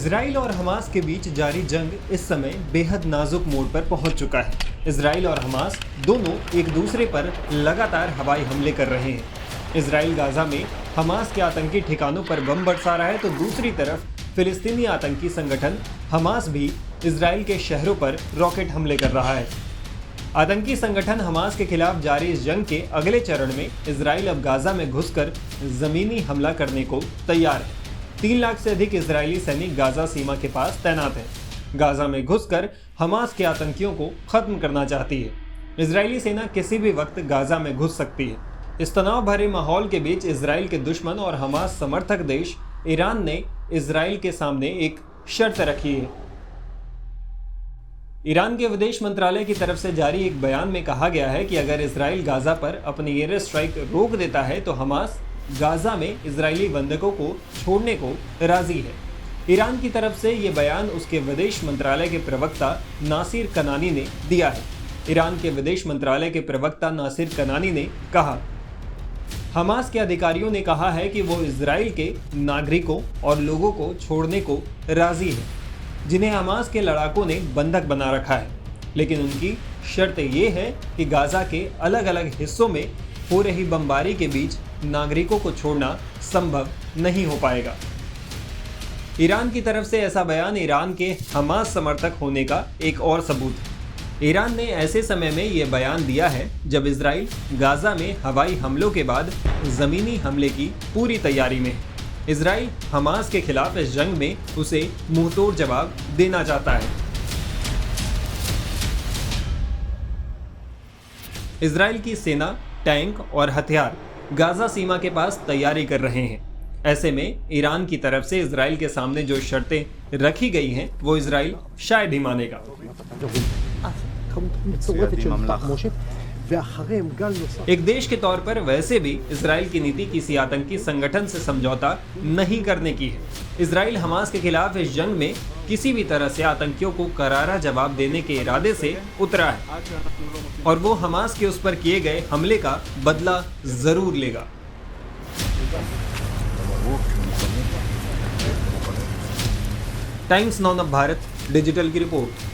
Israel और Hamas के बीच जारी जंग इस समय बेहद नाजुक मोड़ पर पहुंच चुका है। इजराइल और हमास दोनों एक दूसरे पर लगातार हवाई हमले कर रहे हैं। इजराइल गाजा में हमास के आतंकी ठिकानों पर बम बरसा रहा है, तो दूसरी तरफ फिलिस्तीनी आतंकी संगठन हमास भी इजराइल के शहरों पर रॉकेट हमले कर रहा है। आतंकी संगठन हमास के खिलाफ जारी इस जंग के अगले चरण में इजराइल अब गाजा में घुसकर जमीनी हमला करने को तैयार है। 3 लाख से अधिक इजरायली सैनिक गाजा सीमा के पास तैनात हैं। गाजा में घुसकर हमास के आतंकियों को खत्म करना चाहती है। इजरायली सेना किसी भी वक्त गाजा में घुस सकती है। इस तनाव भरे माहौल के बीच इजराइल के दुश्मन और हमास समर्थक देश ईरान ने इजराइल के सामने एक शर्त रखी है। ईरान के विदेश मंत्रालय की तरफ से जारी एक बयान में कहा गया है कि अगर इजराइल गाजा पर अपनी एयर स्ट्राइक रोक देता है तो हमास गाजा में इजरायली बंधकों को छोड़ने को राजी है। ईरान की तरफ से ये बयान उसके विदेश मंत्रालय के प्रवक्ता नासिर कनानी ने दिया है। ईरान के विदेश मंत्रालय के प्रवक्ता नासिर कनानी ने कहा, हमास के अधिकारियों ने कहा है कि वो इजराइल के नागरिकों और लोगों को छोड़ने को राजी है जिन्हें हमास के लड़ाकों ने बंधक बना रखा है, लेकिन उनकी शर्त ये है कि गाजा के अलग अलग हिस्सों में हो रही बमबारी के बीच नागरिकों को छोड़ना संभव नहीं हो पाएगा। ईरान की तरफ से ऐसा बयान ईरान के हमास समर्थक होने का एक और सबूत है। ईरान ने ऐसे समय में ये बयान दिया है जब इजराइल गाजा में हवाई हमलों के बाद जमीनी हमले की पूरी तैयारी में है। इजराइल हमास के खिलाफ इस जंग में उसे मुंहतोड़ जवाब देना चाहता है। इजराइल की सेना, टैंक और हथियार गाजा सीमा के पास तैयारी कर रहे हैं। ऐसे में ईरान की तरफ से इजराइल के सामने जो शर्तें रखी गई हैं वो इजराइल शायद ही मानेगा। एक देश के तौर पर वैसे भी इजराइल की नीति किसी आतंकी संगठन से समझौता नहीं करने की है। इजराइल हमास के खिलाफ इस जंग में किसी भी तरह से आतंकियों को करारा जवाब देने के इरादे से उतरा है और वो हमास के उस पर किए गए हमले का बदला जरूर लेगा। टाइम्स नाउ भारत डिजिटल की रिपोर्ट।